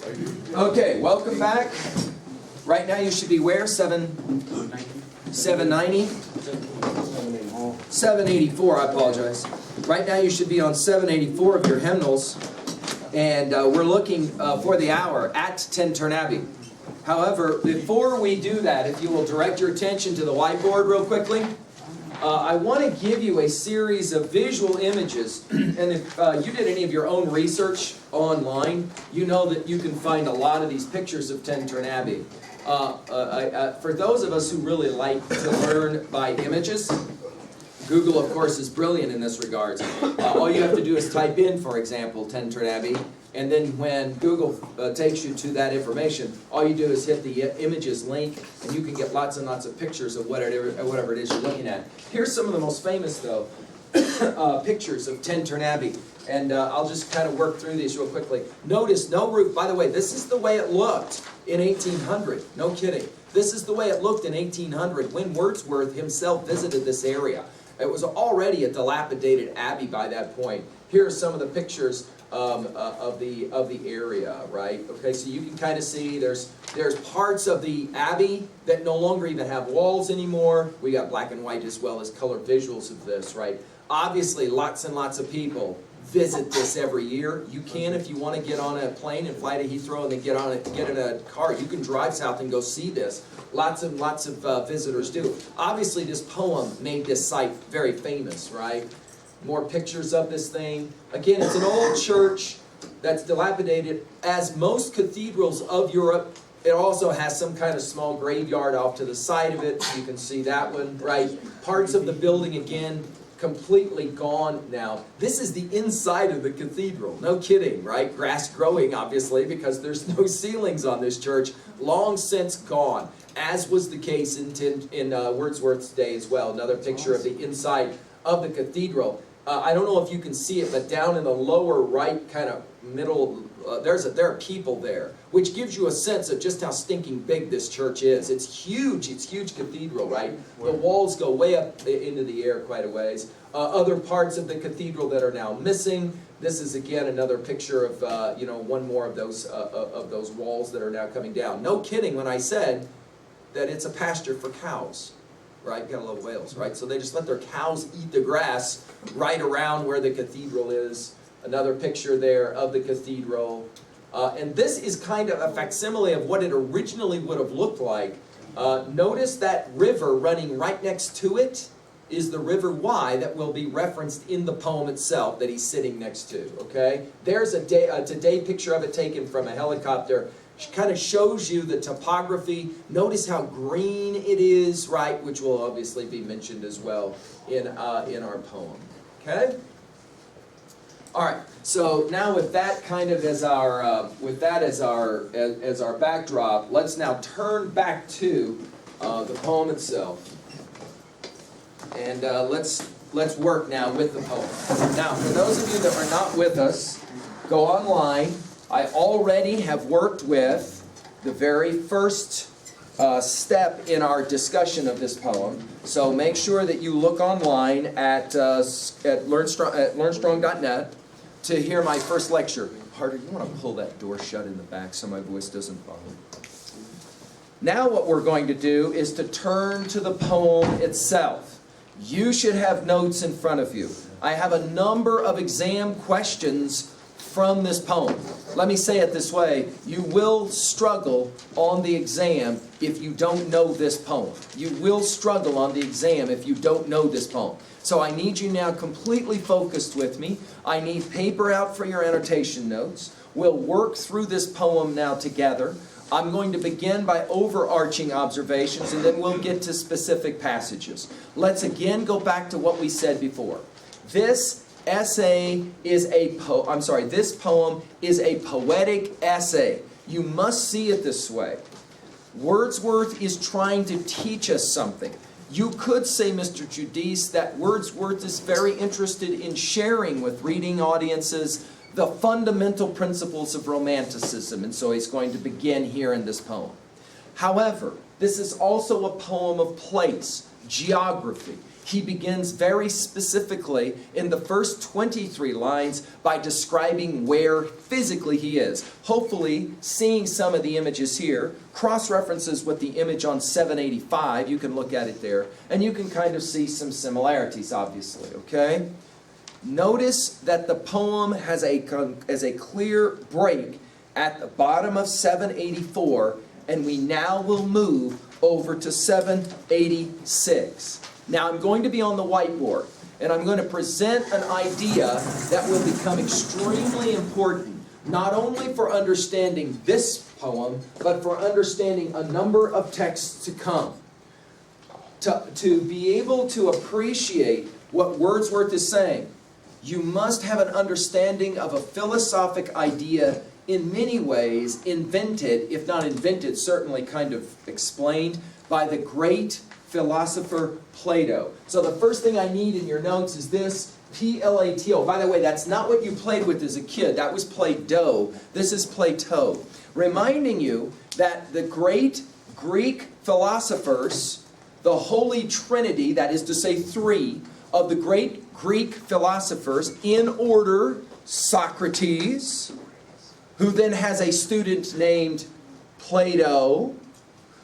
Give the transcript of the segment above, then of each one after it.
Okay, welcome back. Right now you should be where? 790? 784, I apologize. Right now you should be on 784 of your hymnals. And we're looking for the hour at Tintern Abbey. However, before we do that, if you will direct your attention to the whiteboard real quickly, I want to give you a series of visual images. And if you did any of your own research online, you know that you can find a lot of these pictures of Tintern Abbey. For those of us who really like to learn by images, Google, of course, is brilliant in this regard. All you have to do is type in, for example, Tintern Abbey, and then when Google takes you to that information, all you do is hit the images link, and you can get lots and lots of pictures of whatever it is you're looking at. Here's some of the most famous, though, pictures of Tintern Abbey, and I'll just kind of work through these real quickly. Notice no roof. By the way, this is the way it looked in 1800. No kidding. This is the way it looked in 1800 when Wordsworth himself visited this area. It was already a dilapidated abbey by that point. Here are some of the pictures of the area, right? Okay, so you can kind of see there's parts of the abbey that no longer even have walls anymore. We got black and white as well as color visuals of this, right? Obviously, lots and lots of people visit this every year. You can, if you want to get on a plane and fly to Heathrow and then get in a car, you can drive south and go see this. Lots and lots of visitors do. Obviously, this poem made this site very famous, right? More pictures of this thing. Again, it's an old church that's dilapidated. As most cathedrals of Europe, it also has some kind of small graveyard off to the side of it. You can see that one, right? Parts of the building, again, completely gone now. This is the inside of the cathedral. No kidding, right? Grass growing, obviously, because there's no ceilings on this church. Long since gone, as was the case in Wordsworth's day as well. Another picture of the inside of the cathedral. I don't know if you can see it, but down in the lower right kind of middle, there are people there, which gives you a sense of just how stinking big this church is. It's huge cathedral, right? The walls go way up into the air quite a ways. Other parts of the cathedral that are now missing. This is again another picture of one more of those walls that are now coming down. No kidding when I said that it's a pasture for cows. Right, got a lot of whales, right? So they just let their cows eat the grass right around where the cathedral is. Another picture there of the cathedral. And this is kind of a facsimile of what it originally would have looked like. Notice that river running right next to it is the River Wye that will be referenced in the poem itself that he's sitting next to, okay? There's a today picture of it taken from a helicopter. Kind of shows you the topography. Notice how green it is, right? Which will obviously be mentioned as well in our poem. Okay. All right. So now with that kind of as our as our backdrop, let's now turn back to the poem itself, and let's work now with the poem. Now, for those of you that are not with us, go online. I already have worked with the very first step in our discussion of this poem. So make sure that you look online at learnstrong.net to hear my first lecture. Harder, you want to pull that door shut in the back so my voice doesn't follow. Now what we're going to do is to turn to the poem itself. You should have notes in front of you. I have a number of exam questions from this poem. Let me say it this way. You will struggle on the exam if you don't know this poem. You will struggle on the exam if you don't know this poem. So I need you now completely focused with me. I need paper out for your annotation notes. We'll work through this poem now together. I'm going to begin by overarching observations, and then we'll get to specific passages. Let's again go back to what we said before. This poem is a poetic essay. You must see it this way. Wordsworth is trying to teach us something. You could say, Mr. Judice, that Wordsworth is very interested in sharing with reading audiences the fundamental principles of Romanticism, and so he's going to begin here in this poem. However, this is also a poem of place, geography. he begins very specifically in the first 23 lines by describing where physically he is. Hopefully, seeing some of the images here, cross-references with the image on 785, you can look at it there, and you can kind of see some similarities, obviously, okay? Notice that the poem has a clear break at the bottom of 784, and we now will move over to 786. Now I'm going to be on the whiteboard, and I'm going to present an idea that will become extremely important, not only for understanding this poem, but for understanding a number of texts to come. To be able to appreciate what Wordsworth is saying, you must have an understanding of a philosophic idea in many ways invented, if not invented, certainly kind of explained by the great philosopher Plato. So the first thing I need in your notes is this, P-L-A-T-O. By the way, that's not what you played with as a kid. That was Play-Doh. This is Plato. Reminding you that the great Greek philosophers, the Holy Trinity, that is to say three, of the great Greek philosophers in order, Socrates, who then has a student named Plato,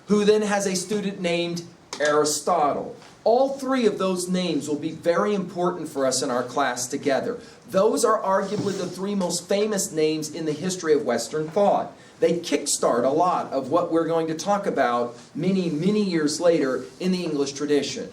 who then has a student named Aristotle. All three of those names will be very important for us in our class together. Those are arguably the three most famous names in the history of Western thought. They kickstart a lot of what we're going to talk about many, many years later in the English tradition.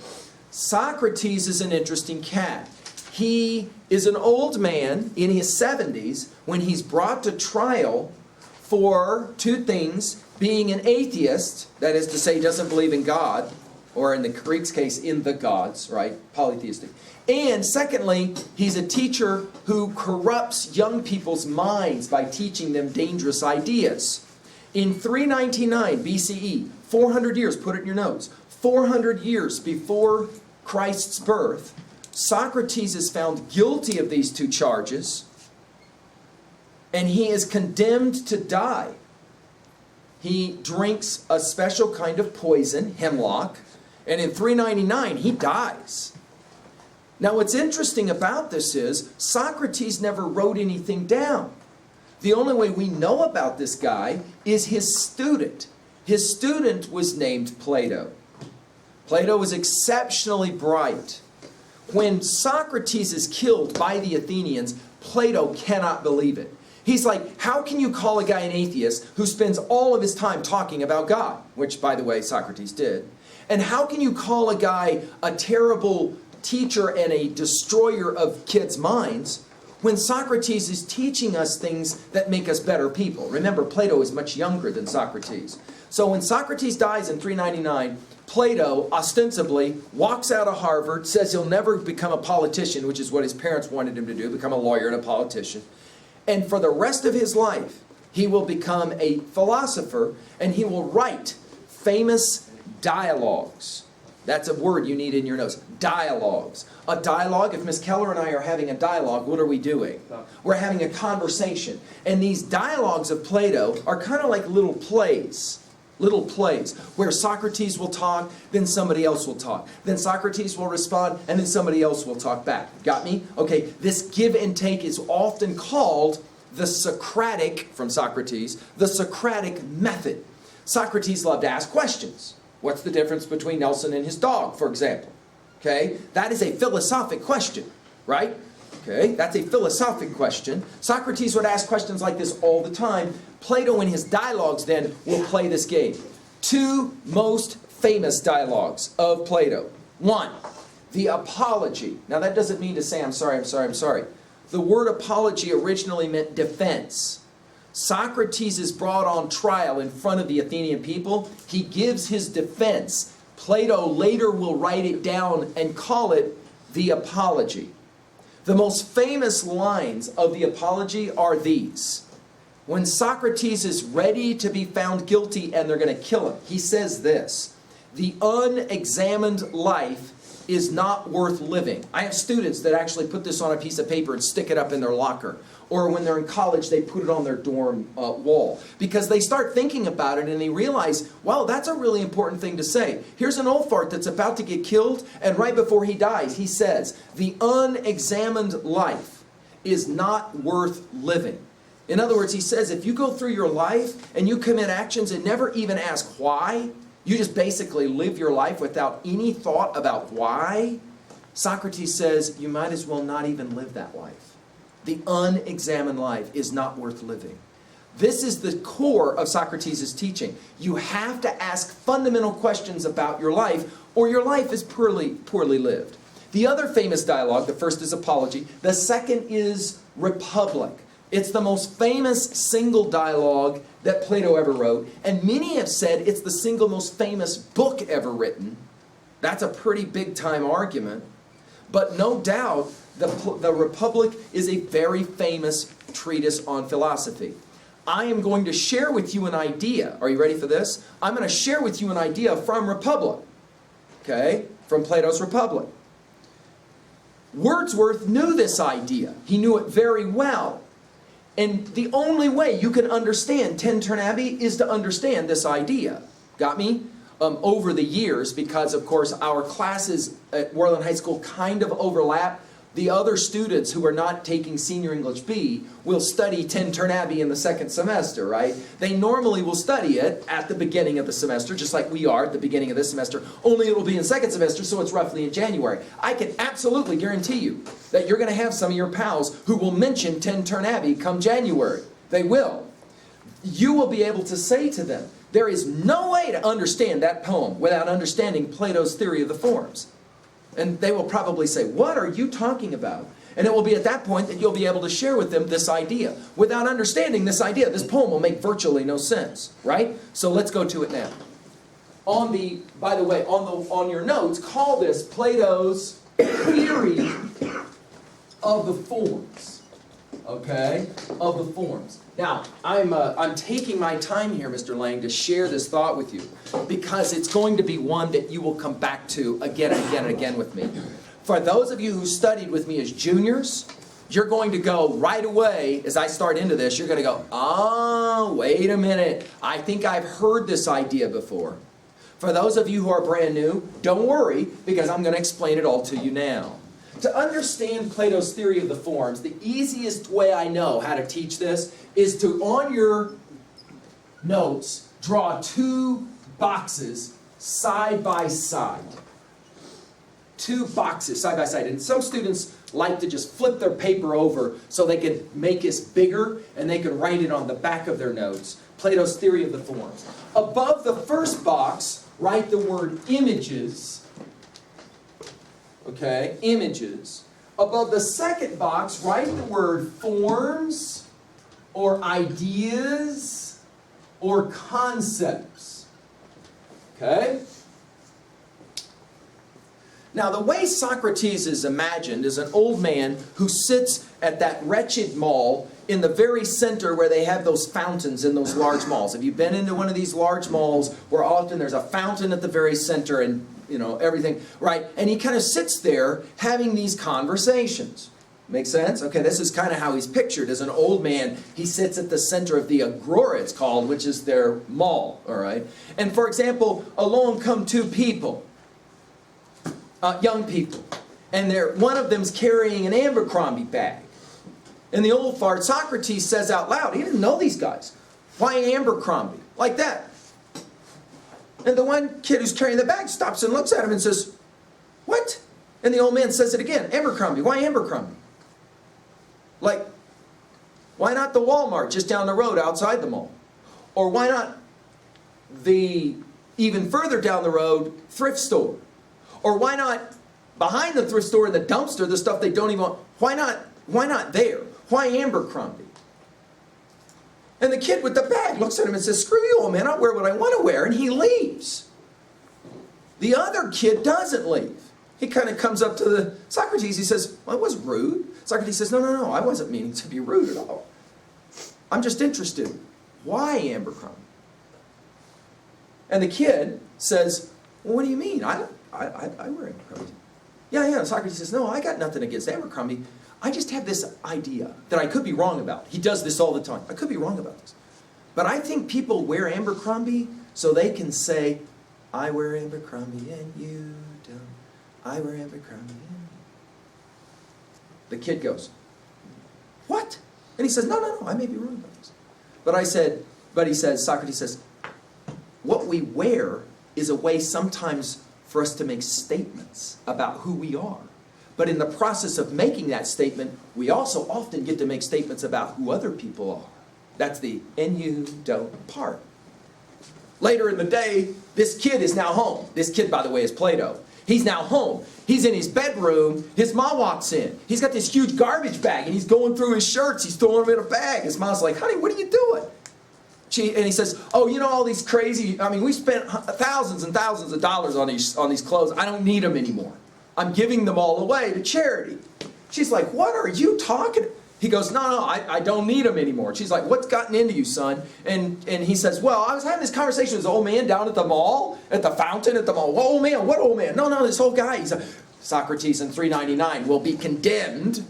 Socrates is an interesting cat. He is an old man in his 70s when he's brought to trial for two things: being an atheist, that is to say he doesn't believe in God, or in the Greek's case, in the gods, right? Polytheistic. And secondly, he's a teacher who corrupts young people's minds by teaching them dangerous ideas. In 399 BCE, 400 years, put it in your notes, 400 years before Christ's birth, Socrates is found guilty of these two charges, and he is condemned to die. He drinks a special kind of poison, hemlock, and in 399 he dies. Now what's interesting about this is Socrates never wrote anything down. The only way we know about this guy is his student. His student was named Plato. Plato was exceptionally bright. When Socrates is killed by the Athenians, Plato cannot believe it. He's like, how can you call a guy an atheist who spends all of his time talking about God? Which, by the way, Socrates did. And how can you call a guy a terrible teacher and a destroyer of kids' minds when Socrates is teaching us things that make us better people? Remember, Plato is much younger than Socrates. So when Socrates dies in 399, Plato ostensibly walks out of Harvard, says he'll never become a politician, which is what his parents wanted him to do, become a lawyer and a politician. And for the rest of his life, he will become a philosopher, and he will write famous dialogues. That's a word you need in your notes. Dialogues. A dialogue, if Miss Keller and I are having a dialogue, what are we doing? We're having a conversation. And these dialogues of Plato are kind of like little plays. Little plays where Socrates will talk, then somebody else will talk. Then Socrates will respond, and then somebody else will talk back. Got me? Okay, this give and take is often called the Socratic, from Socrates, the Socratic method. Socrates loved to ask questions. What's the difference between Nelson and his dog, for example? Okay, that is a philosophic question, right? Okay, that's a philosophic question. Socrates would ask questions like this all the time. Plato in his dialogues then will play this game. Two most famous dialogues of Plato. One, the apology. Now that doesn't mean to say I'm sorry. The word apology originally meant defense. Socrates is brought on trial in front of the Athenian people. He gives his defense. Plato later will write it down and call it the apology. The most famous lines of the apology are these. When Socrates is ready to be found guilty and they're going to kill him, he says this: the unexamined life is not worth living. I have students that actually put this on a piece of paper and stick it up in their locker. Or when they're in college, they put it on their dorm wall. Because they start thinking about it and they realize, wow, that's a really important thing to say. Here's an old fart that's about to get killed, and right before he dies, he says, the unexamined life is not worth living. In other words, he says, if you go through your life and you commit actions and never even ask why, you just basically live your life without any thought about why, Socrates says, you might as well not even live that life. The unexamined life is not worth living. This is the core of Socrates' teaching. You have to ask fundamental questions about your life, or your life is poorly lived. The other famous dialogue, the first is Apology, the second is Republic. It's the most famous single dialogue that Plato ever wrote, and many have said it's the single most famous book ever written. That's a pretty big time argument. But no doubt, the Republic is a very famous treatise on philosophy. I am going to share with you an idea. Are you ready for this? I'm going to share with you an idea from Republic. Okay? From Plato's Republic. Wordsworth knew this idea. He knew it very well. And the only way you can understand Tintern Abbey is to understand this idea. Got me? Over the years, because of course our classes at Worland High School kind of overlap. The other students who are not taking Senior English B will study Tintern Abbey in the second semester, right? They normally will study it at the beginning of the semester, just like we are at the beginning of this semester, only it will be in second semester, so it's roughly in January. I can absolutely guarantee you that you're going to have some of your pals who will mention Tintern Abbey come January. They will. You will be able to say to them, there is no way to understand that poem without understanding Plato's theory of the forms. And they will probably say, what are you talking about? And it will be at that point that you'll be able to share with them this idea. Without understanding this idea, this poem will make virtually no sense, right? So let's go to it now. By the way, on your notes, call this Plato's Theory of the Forms. Okay? Of the forms. Now, I'm taking my time here, Mr. Lang, to share this thought with you, because it's going to be one that you will come back to again and again and again with me. For those of you who studied with me as juniors, you're going to go right away, as I start into this, you're going to go, oh, wait a minute, I think I've heard this idea before. For those of you who are brand new, don't worry, because I'm going to explain it all to you now. To understand Plato's theory of the forms, the easiest way I know how to teach this is to, on your notes, draw two boxes side by side. Two boxes side by side. And some students like to just flip their paper over so they can make this bigger and they can write it on the back of their notes. Plato's theory of the forms. Above the first box, write the word images. Okay, images. Above the second box, write the word forms, or ideas, or concepts. Okay? Now, the way Socrates is imagined is an old man who sits at that wretched mall in the very center where they have those fountains in those large malls. Have you been into one of these large malls where often there's a fountain at the very center and everything, right? And he kind of sits there having these conversations. Make sense? Okay, this is kind of how he's pictured as an old man. He sits at the center of the agora, it's called, which is their mall, all right? And for example, along come two people, young people, and one of them's carrying an Abercrombie bag. And the old fart, Socrates, says out loud, he didn't know these guys. Why Abercrombie? Like that. And the one kid who's carrying the bag stops and looks at him and says, what? And the old man says it again, Abercrombie. Why Abercrombie? Like, why not the Walmart just down the road outside the mall? Or why not the, even further down the road, thrift store? Or why not behind the thrift store in the dumpster, the stuff they don't even want? Why not there? Why Abercrombie? And the kid with the bag looks at him and says, screw you, old man, I'll wear what I want to wear. And he leaves. The other kid doesn't leave. He kind of comes up to Socrates. He says, well, I wasn't rude. Socrates says, no, I wasn't meaning to be rude at all. I'm just interested. Why Abercrombie? And the kid says, well, what do you mean? I wear Abercrombie. Yeah. Socrates says, no, I got nothing against Abercrombie. I just have this idea that I could be wrong about. He does this all the time. I could be wrong about this. But I think people wear Abercrombie so they can say, I wear Abercrombie and you don't. I wear Abercrombie and you. The kid goes, what? And he says, no, I may be wrong about this. Socrates says, what we wear is a way sometimes for us to make statements about who we are. But in the process of making that statement, we also often get to make statements about who other people are. That's the and you don't part. Later in the day, this kid is now home. This kid, by the way, is Plato. He's now home. He's in his bedroom. His mom walks in. He's got this huge garbage bag, and he's going through his shirts. He's throwing them in a bag. His mom's like, honey, what are you doing? And he says, oh, you know, all these crazy, we spent thousands and thousands of dollars on these clothes. I don't need them anymore. I'm giving them all away to charity. She's like, what are you talking about? He goes, no, I don't need them anymore. She's like, what's gotten into you, son? And he says, well, I was having this conversation with this old man down at the mall, at the fountain at the mall. What old man? What old man? No, this old guy. Socrates in 399 will be condemned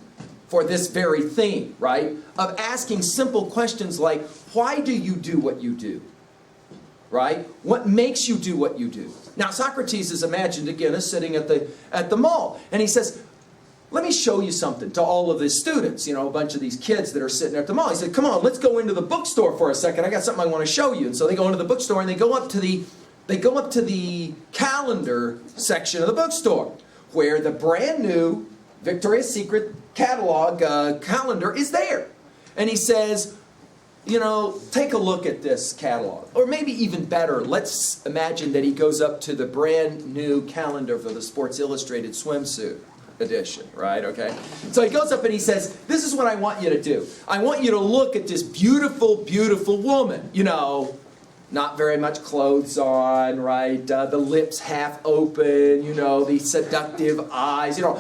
for this very thing, right? Of asking simple questions like, why do you do what you do? Right? What makes you do what you do? Now, Socrates is imagined, again, as sitting at the mall. And he says, let me show you something to all of his students, a bunch of these kids that are sitting at the mall. He said, come on, let's go into the bookstore for a second. I got something I want to show you. And so they go into the bookstore and they go up to the calendar section of the bookstore, where the brand new Victoria's Secret catalog calendar is there. And he says, take a look at this catalog. Or maybe even better, let's imagine that he goes up to the brand new calendar for the Sports Illustrated swimsuit edition, right? Okay. So he goes up and he says, this is what I want you to do. I want you to look at this beautiful, beautiful woman. Not very much clothes on, right? The lips half open, the seductive eyes. All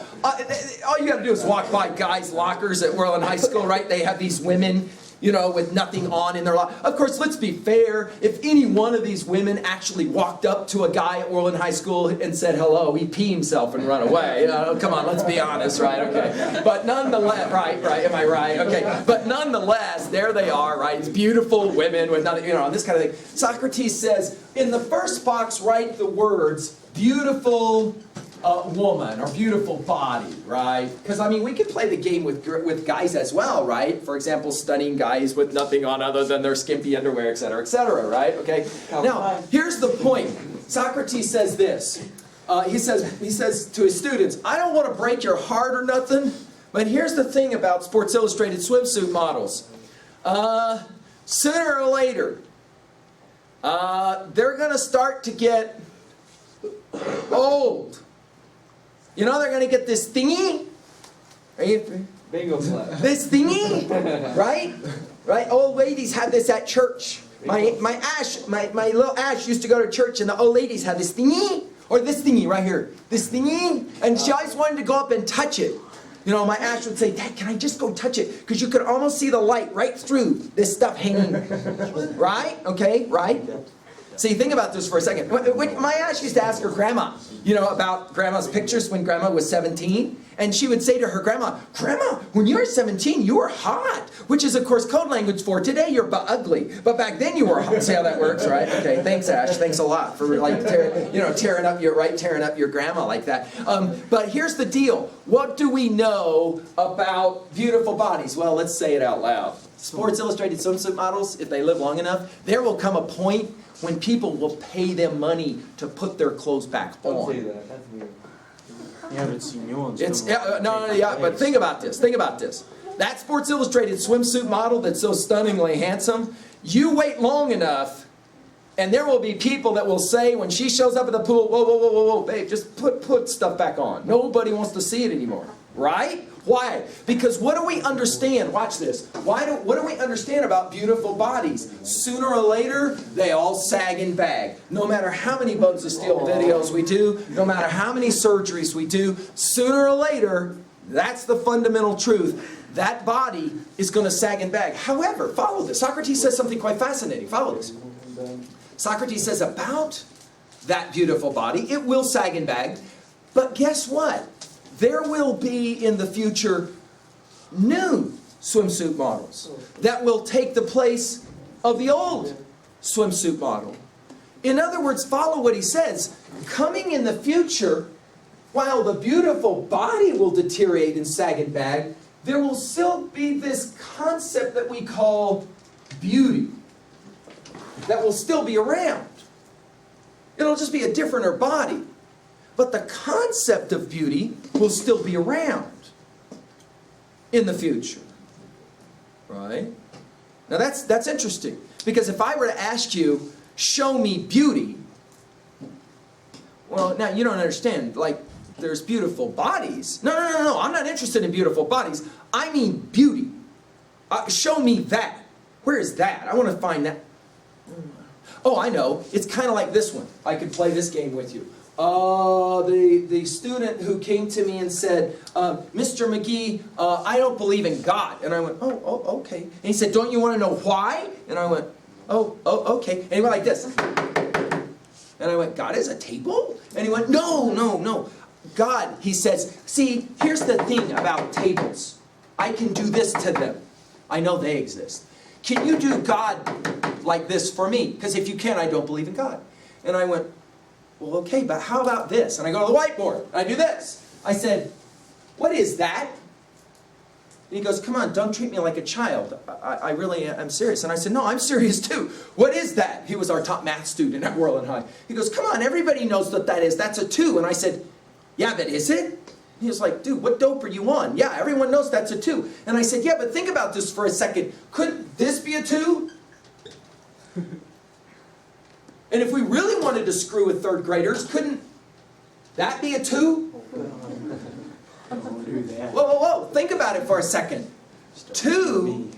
you got to do is walk by guys' lockers at Worland High School, right? They have these women, with nothing on in their life. Of course, let's be fair. If any one of these women actually walked up to a guy at Worland High School and said hello, he'd pee himself and run away. Come on, let's be honest, right? Okay. But nonetheless, right, am I right? Okay. But nonetheless, there they are, right? It's beautiful women with nothing, this kind of thing. Socrates says, in the first box, write the words, beautiful woman or beautiful body, right? Because we could play the game with guys as well, right? For example, stunning guys with nothing on other than their skimpy underwear, etc., right? Okay. Now, here's the point. Socrates says this. He says to his students, I don't want to break your heart or nothing, but here's the thing about Sports Illustrated swimsuit models. Sooner or later, they're going to start to get old. They're going to get this thingy. Bingo class. This thingy, right? Right? Old ladies had this at church. My little Ash used to go to church, and the old ladies had this thingy, or this thingy right here. This thingy, and she always wanted to go up and touch it. My Ash would say, Dad, can I just go touch it? Because you could almost see the light right through this stuff hanging. Right? Okay, right? See, think about this for a second. My Ash used to ask her grandma, about grandma's pictures when grandma was 17. And she would say to her grandma, Grandma, when you were 17, you were hot. Which is, of course, code language for today you're ugly. But back then you were hot. See how that works, right? Okay, thanks, Ash. Thanks a lot for tearing up your grandma like that. But here's the deal. What do we know about beautiful bodies? Well, let's say it out loud. Sports Illustrated swimsuit models, if they live long enough, there will come a point when people will pay them money to put their clothes back on. Don't say that. That's weird. Yeah, but signors. But think about this. That Sports Illustrated swimsuit model that's so stunningly handsome, you wait long enough, and there will be people that will say when she shows up at the pool, whoa, babe, just put stuff back on. Nobody wants to see it anymore. Right? Why? Because what do we understand? Watch this. What do we understand about beautiful bodies? Sooner or later, they all sag and bag. No matter how many Bugs of Steel videos we do, no matter how many surgeries we do, sooner or later, that's the fundamental truth. That body is going to sag and bag. However, follow this. Socrates says something quite fascinating. Follow this. Socrates says about that beautiful body, it will sag and bag. But guess what? there will be in the future new swimsuit models that will take the place of the old swimsuit model. In other words, follow what he says. Coming in the future, while the beautiful body will deteriorate and sag and bag, there will still be this concept that we call beauty that will still be around. It'll just be a differenter body. But the concept of beauty will still be around in the future. Right? Now that's interesting. Because if I were to ask you, show me beauty, well, now you don't understand. Like, there's beautiful bodies. No. I'm not interested in beautiful bodies. I mean beauty. Show me that. Where is that? I want to find that. Oh, I know. It's kind of like this one. I could play this game with you. The student who came to me and said, Mr. McGee, I don't believe in God. And I went, oh, okay. And he said, don't you want to know why? And I went, oh, okay. And he went like this. And I went, God is a table? And he went, no. God, he says, see, here's the thing about tables. I can do this to them. I know they exist. Can you do God like this for me? Because if you can't, I don't believe in God. And I went, well, okay, but how about this? And I go to the whiteboard, and I do this. I said, what is that? And he goes, come on, don't treat me like a child. I really am serious. And I said, no, I'm serious too. What is that? He was our top math student at Worland High. He goes, come on, everybody knows what that is. That's a 2. And I said, yeah, but is it? He was like, dude, what dope are you on? Yeah, everyone knows that's a 2. And I said, yeah, but think about this for a second. Couldn't this be a 2? And if we really wanted to screw with third graders, couldn't that be a 2? Whoa. Think about it for a second. 2,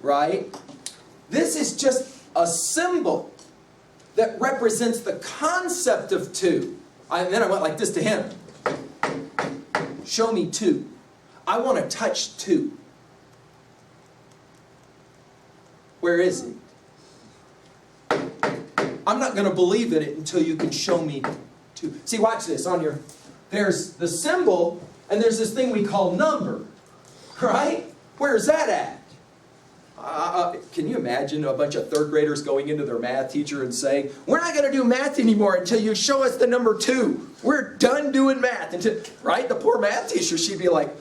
right? This is just a symbol that represents the concept of 2. And then I went like this to him. Show me 2. I want to touch 2. Where is it? I'm not going to believe in it until you can show me 2. See, watch this on your... There's the symbol, and there's this thing we call number. Right? Where's that at? Can you imagine a bunch of third graders going into their math teacher and saying, we're not going to do math anymore until you show us the number 2. We're done doing math. Right? The poor math teacher, she'd be like,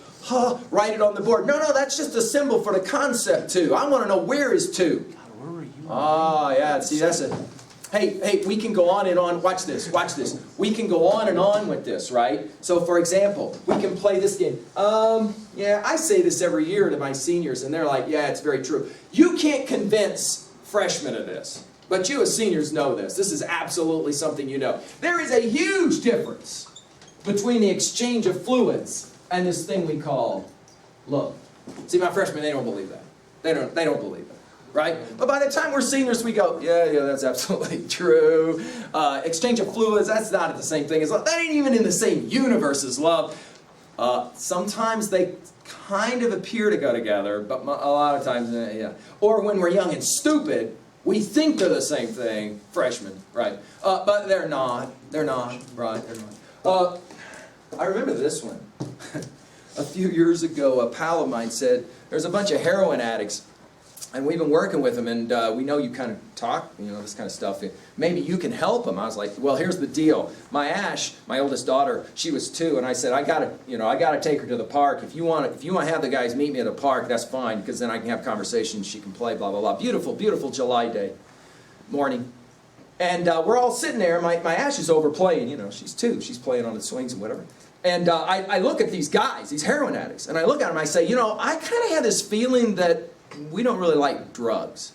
write it on the board. No, that's just a symbol for the concept 2. I want to know where is 2. Where were you? Yeah, see, that's it. Hey, we can go on and on. Watch this. We can go on and on with this, right? So, for example, we can play this game. Yeah, I say this every year to my seniors, and they're like, yeah, it's very true. You can't convince freshmen of this, but you as seniors know this. This is absolutely something you know. There is a huge difference between the exchange of fluids and this thing we call love. See, my freshmen, they don't believe that. They don't believe it. Right? But by the time we're seniors, we go, yeah, that's absolutely true. Exchange of fluids, that's not the same thing as love. That ain't even in the same universe as love. Sometimes they kind of appear to go together, but a lot of times, yeah. Or when we're young and stupid, we think they're the same thing, freshmen, right? But they're not, right? They're not. I remember this one. A few years ago, a pal of mine said, there's a bunch of heroin addicts, and we've been working with them, and we know you kind of talk, this kind of stuff. Maybe you can help them. I was like, well, here's the deal. My Ash, my oldest daughter, she was 2, and I said, I gotta take her to the park. If you want to have the guys meet me at the park, that's fine, because then I can have conversations. She can play, blah blah blah. Beautiful, beautiful July day morning, and we're all sitting there. My Ash is over playing. She's 2. She's playing on the swings and whatever. And I look at these guys, these heroin addicts, and I look at them. I say, I kind of have this feeling that we don't really like drugs.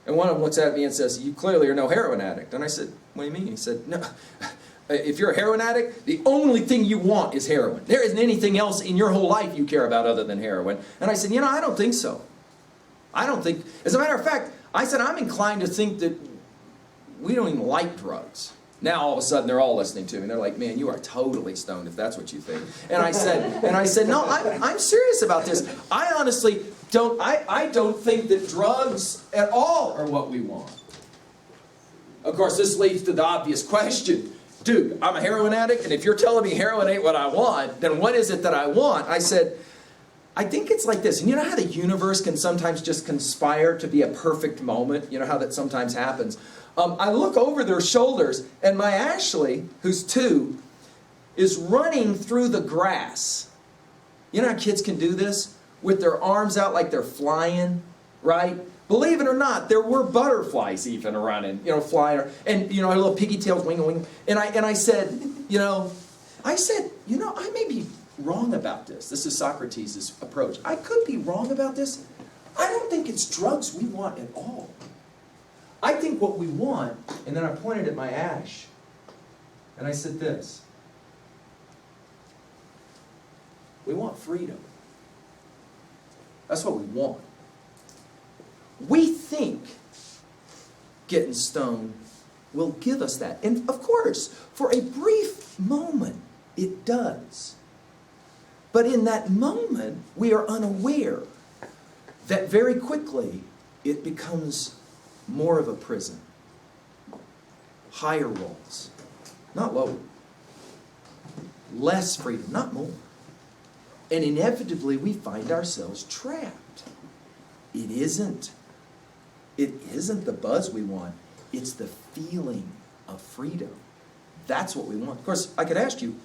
And one of them looks at me and says, you clearly are no heroin addict. And I said, what do you mean? He said, no. If you're a heroin addict, the only thing you want is heroin. There isn't anything else in your whole life you care about other than heroin. And I said, I don't think so. I don't think, as a matter of fact, I said, I'm inclined to think that we don't even like drugs. Now all of a sudden they're all listening to me. They're like, man, you are totally stoned if that's what you think. And I said, no, I'm serious about this. I honestly I don't think that drugs at all are what we want. Of course, this leads to the obvious question. dude, I'm a heroin addict, and if you're telling me heroin ain't what I want, then what is it that I want? I said, I think it's like this. And you know how the universe can sometimes just conspire to be a perfect moment? You know how that sometimes happens? I look over their shoulders, and my Ashley, who's 2, is running through the grass. You know how kids can do this? With their arms out like they're flying, right? Believe it or not, there were butterflies even running, flying. And, her little piggy tails wing. And I said, I may be wrong about this. This is Socrates' approach. I could be wrong about this. I don't think it's drugs we want at all. I think what we want, and then I pointed at my Ash, and I said this. We want freedom. That's what we want. We think getting stoned will give us that. And of course, for a brief moment, it does. But in that moment, we are unaware that very quickly it becomes more of a prison. Higher walls, not lower. Less freedom, not more. And inevitably we find ourselves trapped. It isn't the buzz we want. It's the feeling of freedom. That's what we want. Of course, I could ask you,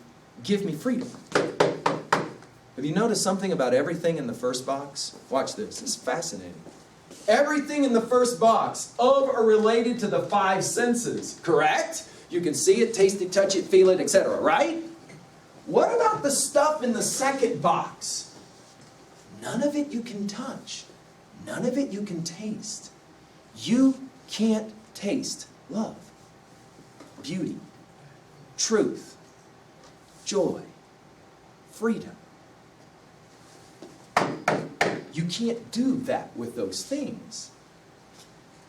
give me freedom. Have you noticed something about everything in the first box? Watch this. This is fascinating. Everything in the first box of or related to the 5 senses, correct? You can see it, taste it, touch it, feel it, etc., right? What about the stuff in the second box? None of it you can touch. None of it you can taste. You can't taste love, beauty, truth, joy, freedom. You can't do that with those things.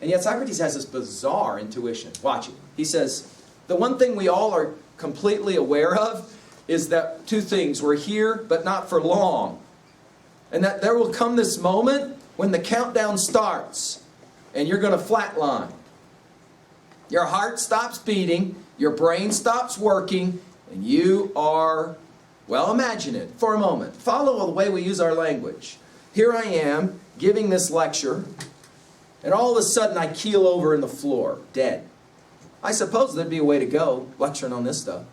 And yet Socrates has this bizarre intuition. Watch it. He says, the one thing we all are completely aware of is that 2 things. We're here, but not for long. And that there will come this moment when the countdown starts, and you're going to flatline. Your heart stops beating, your brain stops working, and you are, well, imagine it for a moment. Follow the way we use our language. Here I am, giving this lecture, and all of a sudden I keel over in the floor, dead. I suppose there'd be a way to go, lecturing on this stuff.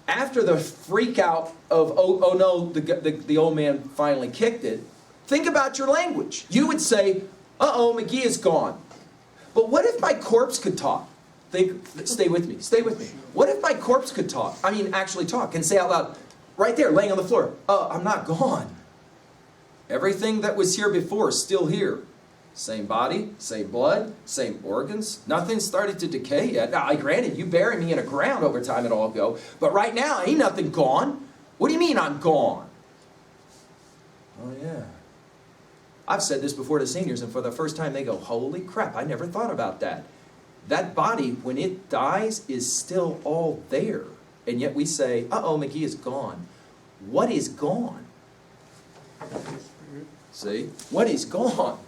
After the freak out of, oh no, the old man finally kicked it, think about your language. You would say, uh-oh, McGee is gone. But what if my corpse could talk? Stay with me, stay with me. What if my corpse could talk? I mean, actually talk and say out loud, right there, laying on the floor, oh, I'm not gone. Everything that was here before is still here. Same body, same blood, same organs. Nothing started to decay yet. Now, granted, you bury me in the ground over time, it'll all go. But right now, ain't nothing gone. What do you mean I'm gone? Oh, yeah. I've said this before to seniors, and for the first time they go, holy crap, I never thought about that. That body, when it dies, is still all there. And yet we say, uh-oh, McGee is gone. What is gone? See? What is gone?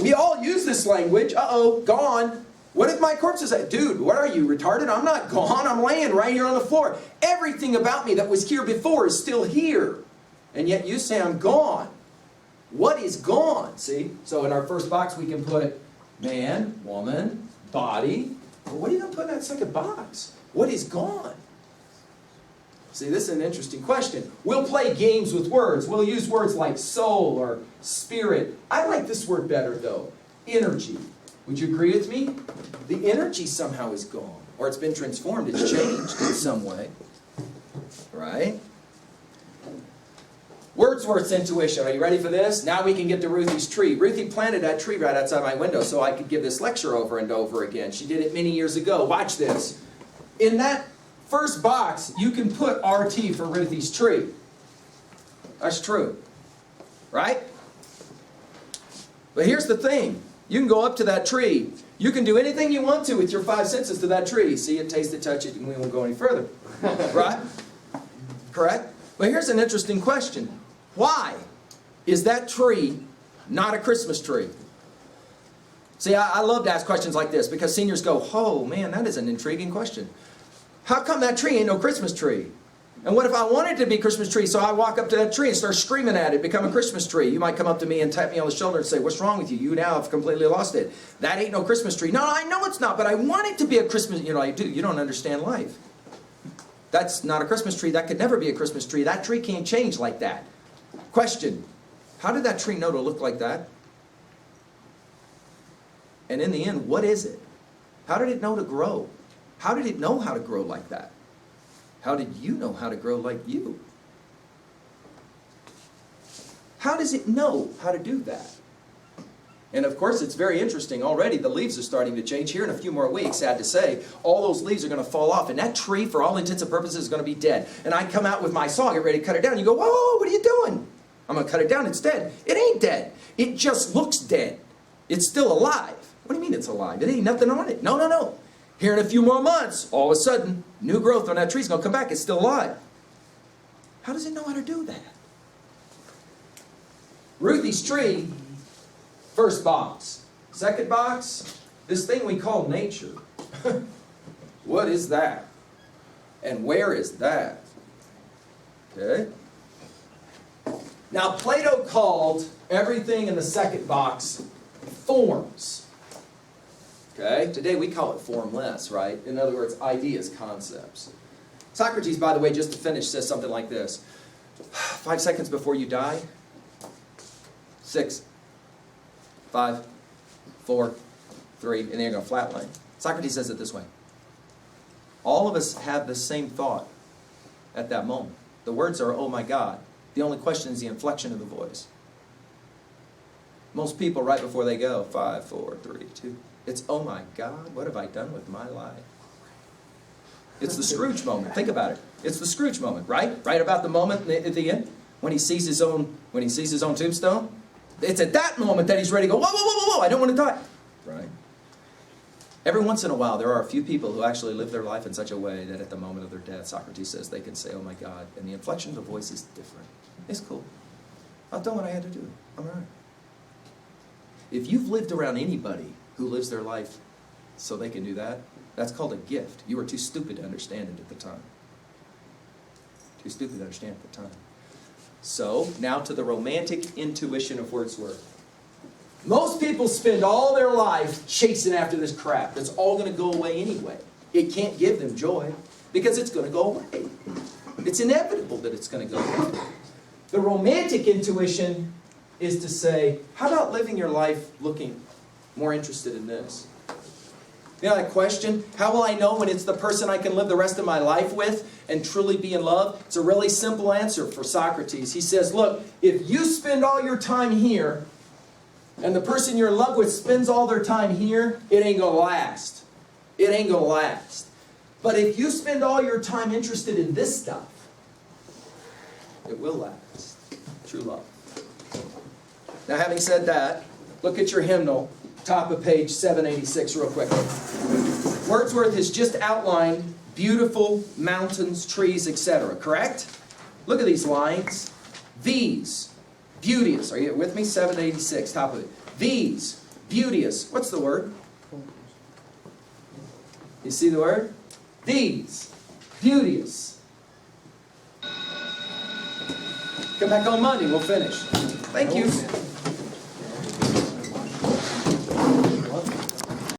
We all use this language. Uh-oh, gone. What if my corpse is like, dude, what are you, retarded? I'm not gone. I'm laying right here on the floor. Everything about me that was here before is still here. And yet you say I'm gone. What is gone? See? So in our first box we can put man, woman, body. But what are you going to put in that second box? What is gone? See, this is an interesting question. We'll play games with words. We'll use words like soul or spirit. I like this word better, though. Energy. Would you agree with me? The energy somehow is gone. Or it's been transformed. It's changed in some way. Right? Wordsworth's intuition. Are you ready for this? Now we can get to Ruthies' tree. Ruthie planted that tree right outside my window so I could give this lecture over and over again. She did it many years ago. Watch this. In that first box, you can put RT for Ruthies' tree. That's true. Right? But here's the thing. You can go up to that tree. You can do anything you want to with your 5 senses to that tree. See it, taste it, touch it, and we won't go any further. Right? Correct? But here's an interesting question. Why is that tree not a Christmas tree? See, I love to ask questions like this because seniors go, oh man, that is an intriguing question. How come that tree ain't no Christmas tree? And what if I wanted it to be a Christmas tree, so I walk up to that tree and start screaming at it, become a Christmas tree? You might come up to me and tap me on the shoulder and say, what's wrong with you? You now have completely lost it. That ain't no Christmas tree. No, I know it's not, but I want it to be a Christmas. You know, I do. You don't understand life. That's not a Christmas tree. That could never be a Christmas tree. That tree can't change like that. Question, how did that tree know to look like that? And in the end, what is it? How did it know to grow? How did it know how to grow like that? How did you know how to grow like you? How does it know how to do that? And of course, it's very interesting. Already the leaves are starting to change. Here in a few more weeks, sad to say, all those leaves are going to fall off. And that tree, for all intents and purposes, is going to be dead. And I come out with my saw, get ready to cut it down. You go, whoa, whoa, whoa, what are you doing? I'm going to cut it down. It's dead. It ain't dead. It just looks dead. It's still alive. What do you mean it's alive? It ain't nothing on it. No, no, no. Here in a few more months, all of a sudden, new growth on that tree's going to come back. It's still alive. How does it know how to do that? Ruthies tree, first box. Second box, this thing we call nature. What is that? And where is that? Okay. Now, Plato called everything in the second box forms. Okay? Today we call it formless, right? In other words, ideas, concepts. Socrates, by the way, just to finish, says something like this. 5 seconds before you die. 6, 5, 4, 3, and then you're going to flatline. Socrates says it this way. All of us have the same thought at that moment. The words are, oh my God. The only question is the inflection of the voice. Most people, right before they go, 5, 4, 3, 2, it's, oh my God, what have I done with my life? It's the Scrooge moment. Think about it. It's the Scrooge moment, right? Right about the moment at the end when he sees his own tombstone. It's at that moment that he's ready to go, whoa, whoa, whoa, whoa, whoa, I don't want to die. Right? Every once in a while, there are a few people who actually live their life in such a way that at the moment of their death, Socrates says they can say, oh my God, and the inflection of the voice is different. It's cool. I've done what I had to do. I'm all right. If you've lived around anybody who lives their life so they can do that, that's called a gift. You were too stupid to understand it at the time. Too stupid to understand it at the time. So, now to the romantic intuition of Wordsworth. Most people spend all their life chasing after this crap that's all going to go away anyway. It can't give them joy because it's going to go away. It's inevitable that it's going to go away. The romantic intuition is to say, how about living your life looking more interested in this? You know that question, how will I know when it's the person I can live the rest of my life with and truly be in love? It's a really simple answer for Socrates. He says, look, if you spend all your time here and the person you're in love with spends all their time here, it ain't going to last. It ain't going to last. But if you spend all your time interested in this stuff, it will last. True love. Now, having said that, look at your hymnal, top of page 786 real quick. Wordsworth has just outlined beautiful mountains, trees, etc., correct? Look at these lines. These, beauteous, are you with me? 786, top of it. These, beauteous, what's the word? You see the word? These, beauteous. Come back on Monday, we'll finish. Thank you.